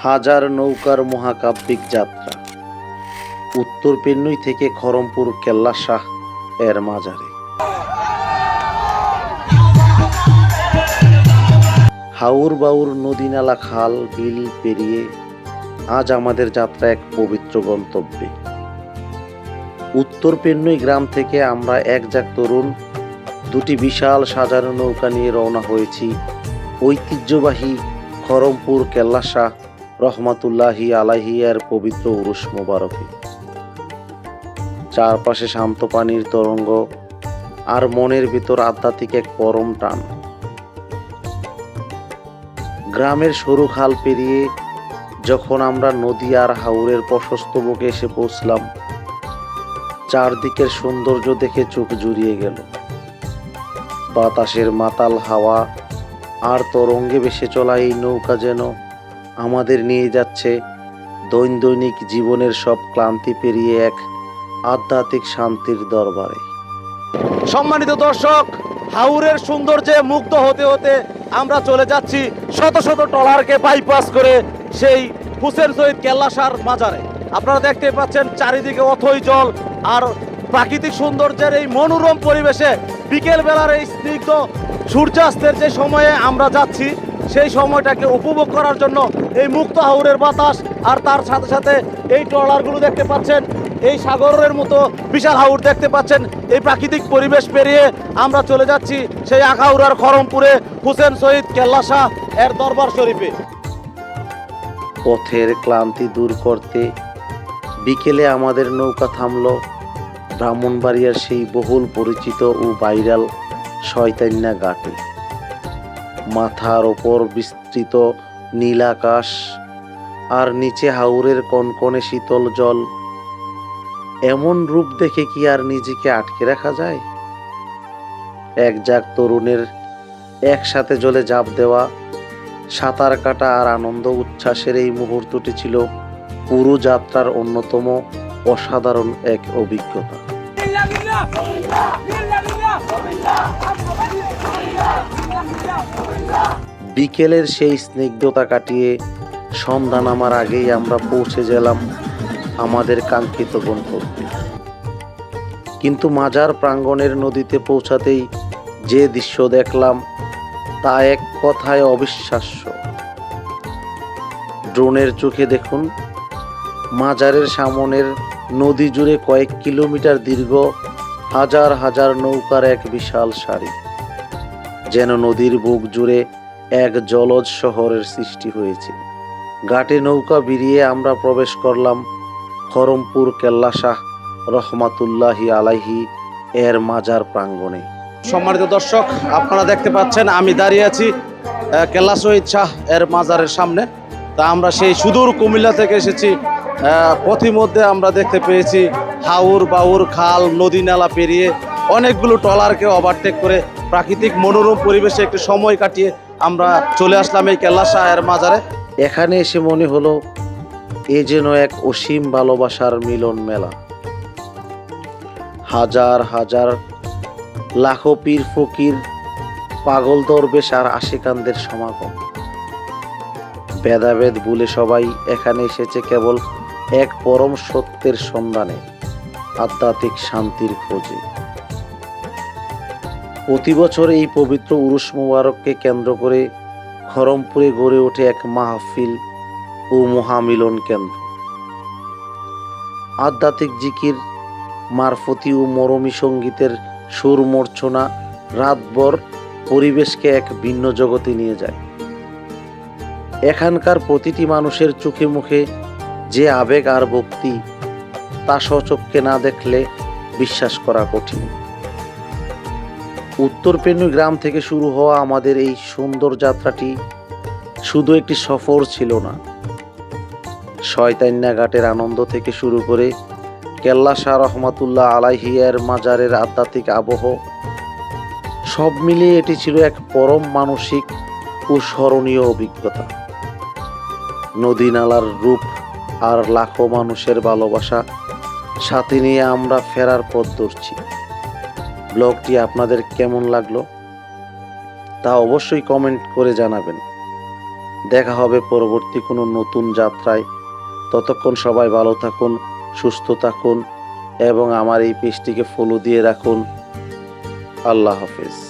হাজার নৌকার মহাকাব্যিক যাত্রা উত্তর পেন্নুই থেকে খড়মপুর কেল্লা শাহ এর মাজারে। হাউর বাউর নদী নালা খাল বিল পেরিয়ে আজ আমাদের যাত্রা এক পবিত্র গন্তব্যে। উত্তর পেন্নুই গ্রাম থেকে আমরা একজাক তরুণ দুটি বিশাল সাজানো নৌকা নিয়ে রওনা হয়েছি ঐতিহ্যবাহী খড়মপুর কেল্লা শাহ রহমাতুল্লাহি আলাইহি এর পবিত্র উরুস মোবারকে। চারপাশে শান্ত পানির তরঙ্গ আর মনের ভিতর আধ্যাত্মিক এক পরম টান। গ্রামের সরু খাল পেরিয়ে যখন আমরা নদী আর হাওরের প্রশস্ত বুকে এসে পৌঁছলাম, চারদিকের সৌন্দর্য দেখে চোখ জুড়িয়ে গেল। বাতাসের মাতাল হাওয়া আর তরঙ্গে ভেসে চলা এই নৌকা যেন আমাদের নিয়ে যাচ্ছে দৈনন্দিন জীবনের সব ক্লান্তি পেরিয়ে এক আধ্যাত্মিক শান্তির দরবারে। সম্মানিত দর্শক, হাওরের সৌন্দর্যে মুগ্ধ হতে হতে আমরা চলে যাচ্ছি শত শত ট্রলারকে বাইপাস করে সেই হুসেন শহীদ কেল্লা শাহর মাজারে। আপনারা দেখতে পাচ্ছেন চারিদিকে অথই জল আর প্রাকৃতিক সৌন্দর্যের এই মনোরম পরিবেশে বিকেল বেলার এই স্নিগ্ধ সূর্যাস্তের যে সময়ে আমরা যাচ্ছি, সেই সময়টাকে উপভোগ করার জন্য এই মুক্ত হাওরের বাতাস আর তার সাথে সাথে এই ট্রলারগুলো দেখতে পাচ্ছেন, এই সাগরের মতো বিশাল হাওর দেখতে পাচ্ছেন। এই প্রাকৃতিক পরিবেশ পেরিয়ে আমরা চলে যাচ্ছি সেই আখাউড়ার খড়মপুরে হুসেন শহীদ কেল্লা শাহ এর দরবার শরীফে। পথের ক্লান্তি দূর করতে বিকেলে আমাদের নৌকা থামল ব্রাহ্মণবাড়িয়ার সেই বহুল পরিচিত ও ভাইরাল শয়তান্না ঘাটে। মাথার ওপর বিস্তৃত নীল আকাশ আর নিচে হাওরের কনকনে শীতল জল। এমন রূপ দেখে কি আর নিজেকে আটকে রাখা যায়? একজাক তরুণের একসাথে জলে ঝাঁপ দেওয়া, সাঁতার কাটা আর আনন্দ উচ্ছ্বাসের এই মুহূর্তটি ছিল পুরো যাত্রার অন্যতম অসাধারণ এক অভিজ্ঞতা। বিকেলের সেই স্নিগ্ধতা কাটিয়ে সন্ধ্যা নামার আগেই আমরা পৌঁছে গেলাম আমাদের কাঙ্ক্ষিত গন্তব্যে। কিন্তু মাজার প্রাঙ্গণের নদীতে পৌঁছাতেই যে দৃশ্য দেখলাম তা এক কথায় অবিশ্বাস্য। ড্রোনের চোখে দেখুন, মাজারের সামনের নদী জুড়ে কয়েক কিলোমিটার দীর্ঘ হাজার হাজার নৌকার এক বিশাল সারি, যেন নদীর বুক জুড়ে এক জলজ শহরের সৃষ্টি হয়েছে। ঘাটে নৌকা ভিড়িয়ে আমরা প্রবেশ করলাম খড়মপুর কেল্লা শাহ রহমাতুল্লাহি আলাইহি এর মাজার প্রাঙ্গণে। সম্মানিত দর্শক, আপনারা দেখতে পাচ্ছেন আমি দাঁড়িয়ে আছি কেল্লা শহীদ শাহ এর মাজারের সামনে। তা আমরা সেই সুদূর কুমিল্লা থেকে এসেছি। পথিমধ্যে আমরা দেখতে পেয়েছি হাওর বাউর খাল নদী নালা পেরিয়ে অনেকগুলো ট্রলারকে ওভারটেক করে প্রাকৃতিক মনোরম পরিবেশে একটু সময় কাটিয়ে আমরা চলে আসলাম এই কেল্লা শাহ এর মাজারে। এখানে এসে মনে হলো এ যেন এক অসীম ভালোবাসার মিলন মেলা। হাজার হাজার লাখো পীর ফকির, পাগল দরবেশ আর আশিকানদের সমাগম। ভেদাভেদ ভুলে সবাই এখানে এসেছে কেবল এক পরম সত্যের সন্ধানে, আধ্যাত্মিক শান্তির খোঁজে। প্রতি বছর এই পবিত্র উরুস মুবারককে কেন্দ্র করে খড়মপুরে গড়ে ওঠে এক মাহফিল ও মহামিলন কেন্দ্র। আধ্যাত্মিক জিকির, মারফতি ও মরমী সঙ্গীতের সুর মূর্ছনা রাতভর পরিবেশকে এক ভিন্ন জগতে নিয়ে যায়। এখানকার প্রতিটি মানুষের চোখে মুখে যে আবেগ আর ভক্তি, তা স্বচক্ষে না দেখলে বিশ্বাস করা কঠিন। উত্তর পেন্নুই গ্রাম থেকে শুরু হওয়া আমাদের এই সুন্দর যাত্রাটি শুধু একটি সফর ছিল না। শয়তান্না ঘাটের আনন্দ থেকে শুরু করে কেল্লা শাহ রহমাতুল্লাহ আলাইহি এর মাজারের আধ্যাত্মিক আবহ, সব মিলিয়ে এটি ছিল এক পরম মানসিক ও স্মরণীয় অভিজ্ঞতা। নদী নালার রূপ আর লাখো মানুষের ভালোবাসা সাথে নিয়ে আমরা ফেরার পথ ধরছি। ব্লগটি আপনাদের কেমন লাগলো তা অবশ্যই কমেন্ট করে জানাবেন। দেখা হবে পরবর্তী কোনো নতুন যাত্রায়। ততক্ষণ সবাই ভালো থাকুন, সুস্থ থাকুন এবং আমার এই পেজটিকে ফলো দিয়ে রাখুন। আল্লাহ হাফেজ।